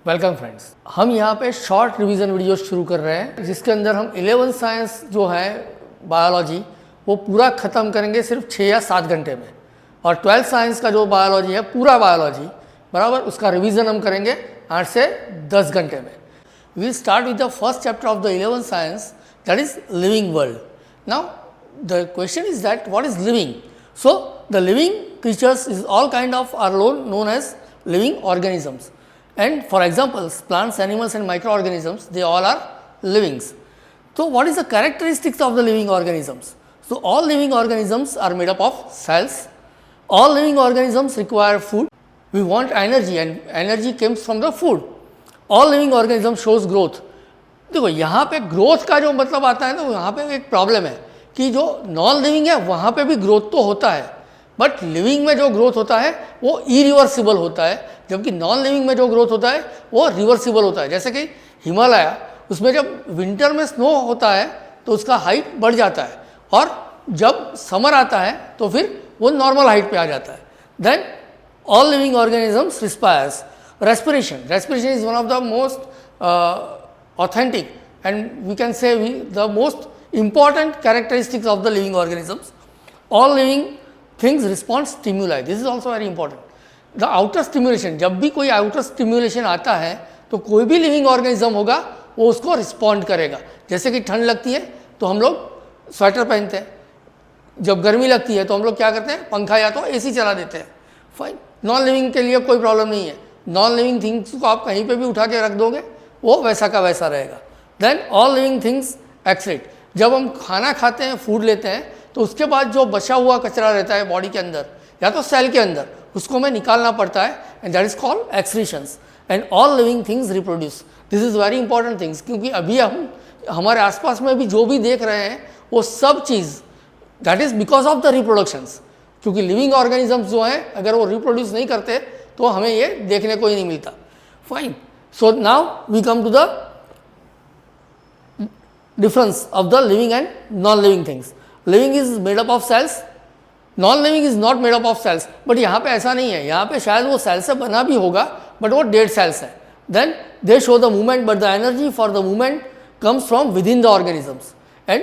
Welcome friends, हम यहाँ पे शॉर्ट रिवीजन वीडियो शुरू कर रहे हैं जिसके अंदर हम 11th साइंस जो है बायोलॉजी वो पूरा ख़त्म करेंगे सिर्फ 6 या 7 घंटे में, और 12th साइंस का जो बायोलॉजी है पूरा बायोलॉजी बराबर उसका रिवीजन हम करेंगे 8 से 10 घंटे में। We start with the first chapter of the 11th science, that is living world. Now the question is that what is living. So the living creatures is all kind of are known as living organisms, and for example plants, animals and microorganisms, they all are livings. So what is the characteristics of the living organisms? So all living organisms are made up of cells. All living organisms require food. We want energy and energy comes from the food. All living organisms shows growth. देखो यहाँ पे growth का जो मतलब आता है ना, यहाँ पे एक प्रॉब्लम है कि जो नॉन लिविंग है वहाँ पे भी ग्रोथ तो होता है, बट लिविंग में जो ग्रोथ होता है वो इरिवर्सिबल होता है, जबकि नॉन लिविंग में जो ग्रोथ होता है वो रिवर्सिबल होता है। जैसे कि हिमालय, उसमें जब विंटर में स्नो होता है तो उसका हाइट बढ़ जाता है, और जब समर आता है तो फिर वो नॉर्मल हाइट पे आ जाता है। Then all living organisms respires. Respiration is one of the most authentic and we can say the most important characteristics of the living organisms. All living things respond stimuli. This is also very important. The outer stimulation, जब भी कोई outer stimulation आता है तो कोई भी living organism होगा वो उसको respond करेगा। जैसे कि ठंड लगती है तो हम लोग स्वेटर पहनते हैं, जब गर्मी लगती है तो हम लोग क्या करते हैं, पंखा या तो एसी चला देते हैं। फाइन, नॉन लिविंग के लिए कोई प्रॉब्लम नहीं है। नॉन लिविंग थिंग्स को आप कहीं पे भी उठा के रख दोगे वो वैसा का वैसा रहेगा। Then all living things excrete. जब हम खाना खाते हैं, फूड लेते हैं, तो उसके बाद जो बचा हुआ कचरा रहता है बॉडी के अंदर या तो सेल के अंदर, उसको हमें निकालना पड़ता है, and that is called excretions. And all living things reproduce. This is very important things, क्योंकि अभी हम हमारे आसपास में भी जो भी देख रहे हैं वो सब चीज़ that is because of the reproductions. क्योंकि लिविंग ऑर्गेनिजम्स जो हैं अगर वो रिप्रोड्यूस नहीं करते तो हमें ये देखने को ही नहीं मिलता। Fine, so now we come to the difference of the living and non-living things. Living is made up of cells, non-living is not made up of cells. But यहाँ पे ऐसा नहीं है, यहाँ पे शायद वो सेल से बना भी होगा बट वो डेड सेल्स है। Then they show the movement, but the energy for the movement comes from within the organisms. And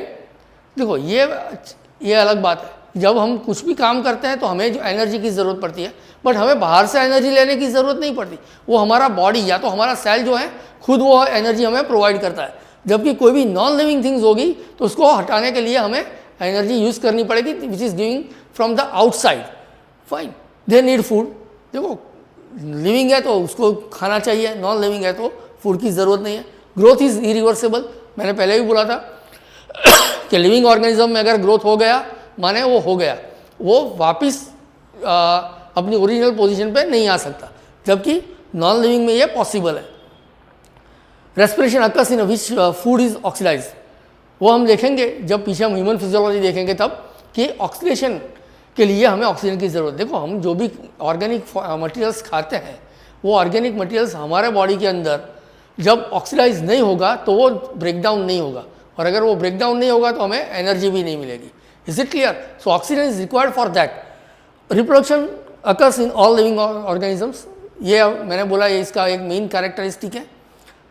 देखो ये अलग बात है, जब हम कुछ भी काम करते हैं तो हमें जो एनर्जी की ज़रूरत पड़ती है, बट हमें बाहर से एनर्जी लेने की ज़रूरत नहीं पड़ती। वो हमारा बॉडी या तो हमारा सेल जो है खुद वो एनर्जी हमें प्रोवाइड करता है। जबकि कोई भी नॉन लिविंग थिंग्स होगी तो उसको हटाने के लिए हमें एनर्जी यूज़ करनी पड़ेगी, which is giving from the outside. Fine, they need food. देखो लिविंग है तो उसको खाना चाहिए, नॉन लिविंग है तो फूड की ज़रूरत नहीं है। ग्रोथ इज़ इरिवर्सिबल, मैंने पहले भी बोला था कि लिविंग ऑर्गेनिज्म में अगर ग्रोथ हो गया माने वो हो गया, वो वापस अपनी ओरिजिनल पोजीशन पे नहीं आ सकता, जबकि नॉन लिविंग में ये पॉसिबल है। Respiration occurs in which food is oxidise. वो हम देखेंगे जब पीछे हम ह्यूमन फिजियोलॉजी देखेंगे तब कि ऑक्सीडेशन के लिए हमें ऑक्सीजन की ज़रूरत। देखो हम जो भी ऑर्गेनिक मटेरियल्स खाते हैं वो ऑर्गेनिक मटेरियल्स हमारे बॉडी के अंदर जब ऑक्सीडाइज नहीं होगा तो वो ब्रेक डाउन नहीं होगा, और अगर वो ब्रेक डाउन नहीं होगा तो हमें एनर्जी भी नहीं मिलेगी। Is it clear? So oxygen is required for that. Reproduction occurs in all living organisms. ये मैंने बोला ये इसका एक मेन कैरेक्टरिस्टिक है।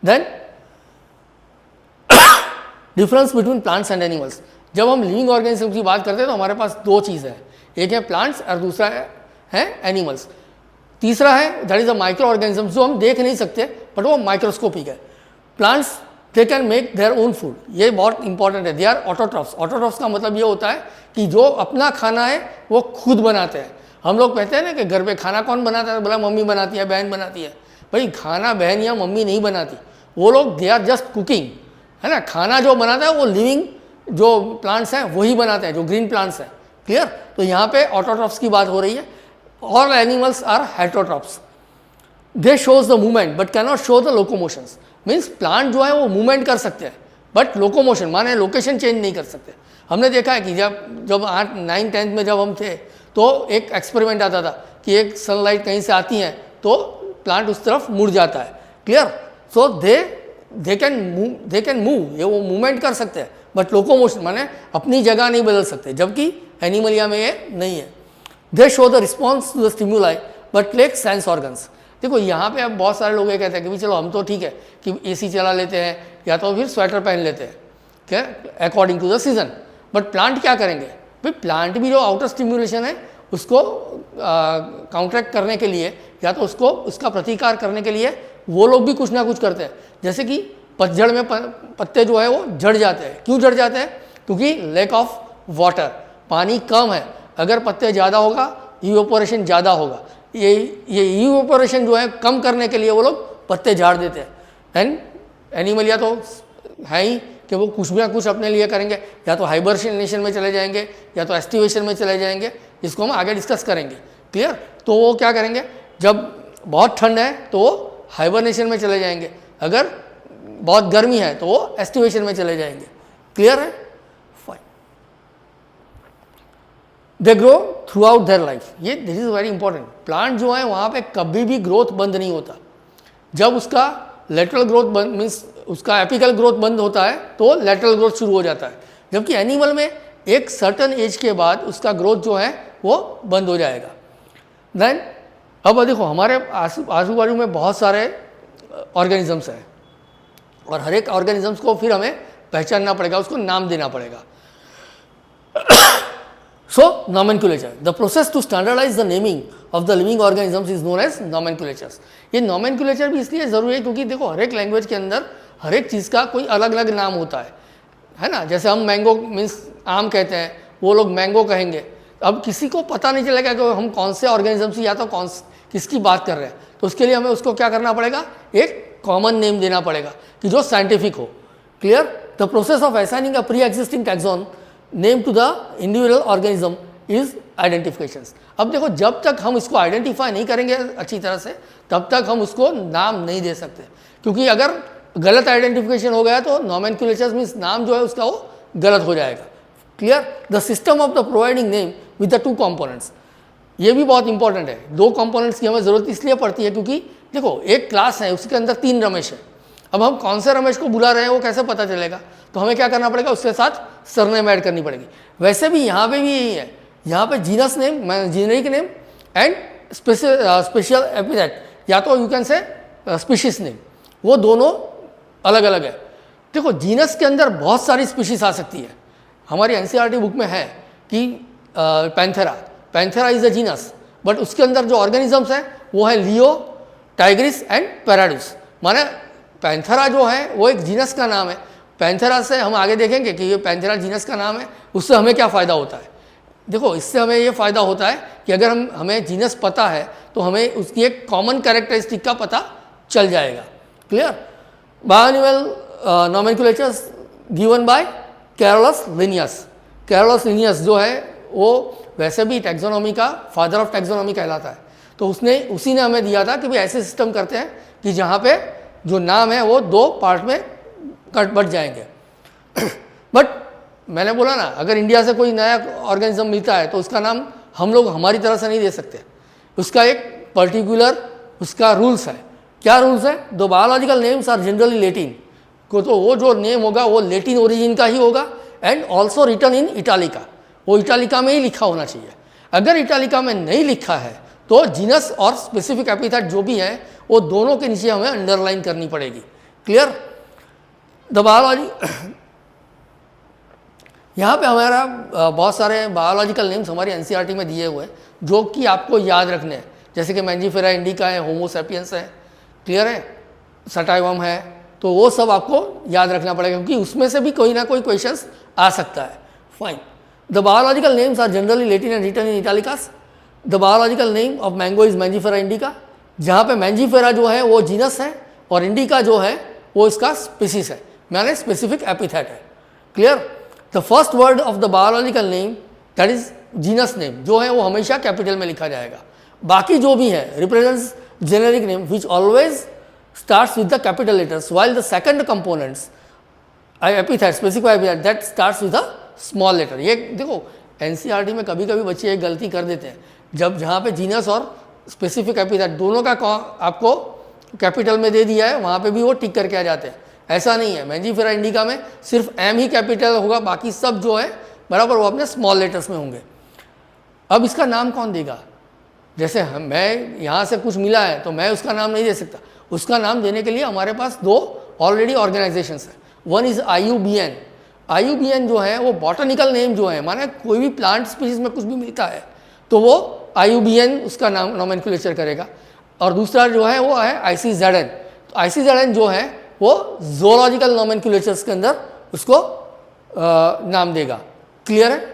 Then difference between plants and animals. जब हम लिविंग ऑर्गेनिज्म की बात करते हैं तो हमारे पास दो चीज़ है, एक है प्लांट्स और दूसरा है एनिमल्स। तीसरा है that is a micro organism, जो हम देख नहीं सकते बट वो माइक्रोस्कोपिक है। Plants they can make their own food, ये बहुत इंपॉर्टेंट है। They are autotrophs. ऑटोट्रॉफ्स का मतलब ये होता है कि जो अपना खाना है वो खुद बनाते हैं। हम लोग कहते हैं ना कि घर पे खाना कौन बनाता है, बोला मम्मी बनाती है, बहन बनाती है। भाई खाना बहन या मम्मी नहीं बनाती, वो लोग दे आर जस्ट कुकिंग, है ना। खाना जो बनाता है वो लिविंग जो प्लांट्स हैं वही बनाते हैं, जो ग्रीन प्लांट्स हैं। क्लियर? तो यहाँ पे ऑटोट्रॉफ्स की बात हो रही है। All animals are heterotrophs. They shows the movement but can not show the locomotions. Means plant जो है वो मूवमेंट कर सकते हैं बट लोकोमोशन माने लोकेशन चेंज नहीं कर सकते। हमने देखा है कि जब 8, 9, 10 में जब हम थे तो एक एक्सपेरिमेंट आता था कि एक सनलाइट कहीं से आती है तो प्लांट उस तरफ मुड़ जाता है। Clear? So they can move, ये वो मूवमेंट कर सकते हैं बट लोकोमोशन माने अपनी जगह नहीं बदल सकते, जबकि एनिमलिया में ये नहीं है। They show the response to the stimuli but lack sense organs. देखो यहाँ पे अब बहुत सारे लोग ये कहते हैं कि भी चलो हम तो ठीक है कि एसी चला लेते हैं या तो फिर स्वेटर पहन लेते हैं, क्या according to the season. But plant क्या करेंगे भाई, प्लांट भी जो आउटर स्टिम्युलेशन है उसको काउंटरैक्ट करने के लिए या तो उसको उसका प्रतिकार करने के लिए वो लोग भी कुछ ना कुछ करते हैं। जैसे कि पतझड़ में पत्ते जो है वो झड़ जाते हैं। क्यों झड़ जाते हैं? क्योंकि लैक ऑफ वाटर, पानी कम है। अगर पत्ते ज़्यादा होगा इवेपोरेशन ज़्यादा होगा। ये इवेपोरेशन जो है कम करने के लिए वो लोग पत्ते झाड़ देते हैं। एंड एनिमल या तो है ही कि वो कुछ ना कुछ अपने लिए करेंगे, या तो हाइबरनेशन में चले जाएंगे या तो एस्टिवेशन में चले जाएंगे, जिसको हम आगे डिस्कस करेंगे। क्लियर? तो वो क्या करेंगे, जब बहुत ठंड है तो वो हाइबरनेशन में चले जाएंगे, अगर बहुत गर्मी है तो वो एस्टिवेशन में चले जाएंगे। क्लियर है? Fine. They grow throughout their life. ये this is very important. Plant जो है वहाँ पे कभी भी ग्रोथ बंद नहीं होता। जब उसका लेटरल ग्रोथ बंद मीन्स उसका एपिकल ग्रोथ बंद होता है तो लेटरल ग्रोथ शुरू हो जाता है। जबकि एनिमल में एक सर्टन एज के बाद उसका ग्रोथ जो है वो बंद हो जाएगा। देन अब देखो हमारे आजू बाजू में बहुत सारे ऑर्गेनिजम्स हैं और हर एक ऑर्गेनिजम्स को फिर हमें पहचानना पड़ेगा, उसको नाम देना पड़ेगा। So nomenclature, the process to standardize the naming of the living organisms is known as nomenclatures। ये nomenclature भी इसलिए ज़रूरी है क्योंकि देखो हर एक लैंग्वेज के अंदर हर एक चीज़ का कोई अलग अलग नाम होता है ना। जैसे हम मैंगो मीन्स आम कहते हैं, वो लोग मैंगो कहेंगे। अब किसी को पता नहीं चलेगा कि हम कौन से ऑर्गेनिज्म या तो किसकी बात कर रहे हैं, तो उसके लिए हमें उसको क्या करना पड़ेगा, एक कॉमन नेम देना पड़ेगा कि जो साइंटिफिक हो। Clear? The process of assigning a pre existing taxon name to the individual organism is identification. अब देखो जब तक हम इसको आइडेंटिफाई नहीं करेंगे अच्छी तरह से तब तक हम उसको नाम नहीं दे सकते, क्योंकि अगर गलत आइडेंटिफिकेशन हो गया तो नॉमेनक्लेचर मीन्स नाम जो है उसका वो गलत हो जाएगा। Clear? The system of the providing name with the two components, ये भी बहुत इंपॉर्टेंट है। दो कंपोनेंट्स की हमें ज़रूरत इसलिए पड़ती है क्योंकि देखो एक क्लास है उसके अंदर 3 रमेश है। अब हम कौन से रमेश को बुला रहे हैं वो कैसे पता चलेगा, तो हमें क्या करना पड़ेगा, उसके साथ सरनेम ऐड करनी पड़ेगी। वैसे भी यहाँ पे भी यही है, यहाँ पे genus name, generic name and special epithet, या तो you can say species name, वो दोनों अलग अलग है। देखो जीनस के अंदर बहुत सारी स्पीशीज आ सकती है। हमारी एनसीईआरटी बुक में है कि Panthera is a genus, but उसके अंदर जो ऑर्गेनिजम्स हैं वो है लियो, टाइग्रिस एंड पैराडूस। माने पैंथेरा जो है वो एक जीनस का नाम है। पैंथेरा से हम आगे देखेंगे कि ये पैंथेरा जीनस का नाम है, उससे हमें क्या फ़ायदा होता है। देखो इससे हमें ये फ़ायदा होता है कि अगर हमें जीनस पता है तो हमें उसकी एक कॉमन कैरेक्टरिस्टिक का पता चल जाएगा। Clear? Binomial nomenclatures given by Carolus Linnaeus. Carolus Linnaeus जो है वो वैसे भी टैक्सोनॉमी का फादर ऑफ टैक्सोनॉमी कहलाता है। तो उसी ने हमें दिया था कि भाई ऐसे सिस्टम करते हैं कि जहाँ पे जो नाम है वो 2 पार्ट में बट जाएंगे। बट मैंने बोला ना, अगर इंडिया से कोई नया ऑर्गेनिज्म मिलता है तो उसका नाम हम लोग हमारी तरह से नहीं दे सकते, उसका एक पर्टिकुलर उसका रूल्स है। क्या रूल्स है? The biological names are generally Latin, को तो वो जो नेम होगा वो लेटिन ओरिजिन का ही होगा एंड ऑल्सो रिटन इन इटालिका, वो इटालिका में ही लिखा होना चाहिए। अगर इटालिका में नहीं लिखा है तो जीनस और स्पेसिफिक एपिथेट जो भी है वो दोनों के नीचे हमें अंडरलाइन करनी पड़ेगी। क्लियर? द बायोलॉजी, यहाँ पे हमारा बहुत सारे बायोलॉजिकल नेम्स हमारी एनसीईआरटी में दिए हुए हैं जो कि आपको याद रखने हैं। जैसे कि मैंजीफेरा इंडिका है, होमो सैपियंस है, क्लियर है, सटाइवम है, तो वो सब आपको याद रखना पड़ेगा क्योंकि उसमें से भी कोई ना कोई क्वेश्चंस आ सकता है। Fine. The biological names are generally Latin and written in italics. The biological name of mango is Mangifera indica, जहाँ पे मैंजीफेरा जो है वो जीनस है और इंडिका जो है वो इसका स्पीसीज है, मैंने स्पेसिफिक एपिथेट है। Clear? The first word of the biological name that is genus name जो है वो हमेशा कैपिटल में लिखा जाएगा। बाकी जो भी है represents generic name which always starts with the capital letters, while the second components epithet specific epithet that starts with a small letter। ये देखो एनसीईआरटी में कभी कभी बच्चे एक गलती कर देते हैं, जब जहाँ पे जीनस और स्पेसिफिक एपिथेट दोनों का आपको कैपिटल में दे दिया है वहाँ पे भी वो टिक करके आ जाते हैं। ऐसा नहीं है, मैंजीफेरा इंडिका में सिर्फ एम ही कैपिटल होगा, बाकी सब जो है बराबर वो अपने स्मॉल लेटर्स में होंगे। अब इसका नाम कौन देगा? जैसे मैं यहाँ से कुछ मिला है तो मैं उसका नाम नहीं दे सकता, उसका नाम देने के लिए हमारे पास दो ऑलरेडी ऑर्गेनाइजेशंस है। One is IUBN। IUBN जो है वो बॉटनिकल नेम जो है, माने कोई भी प्लांट स्पीसीज में कुछ भी मिलता है तो वो IUBN उसका नाम नोमेनक्लेचर करेगा। और दूसरा जो है वो है ICZN। तो ICZN जो है वो जोलॉजिकल नोमेनक्लेचर्स के अंदर उसको नाम देगा। क्लियर है?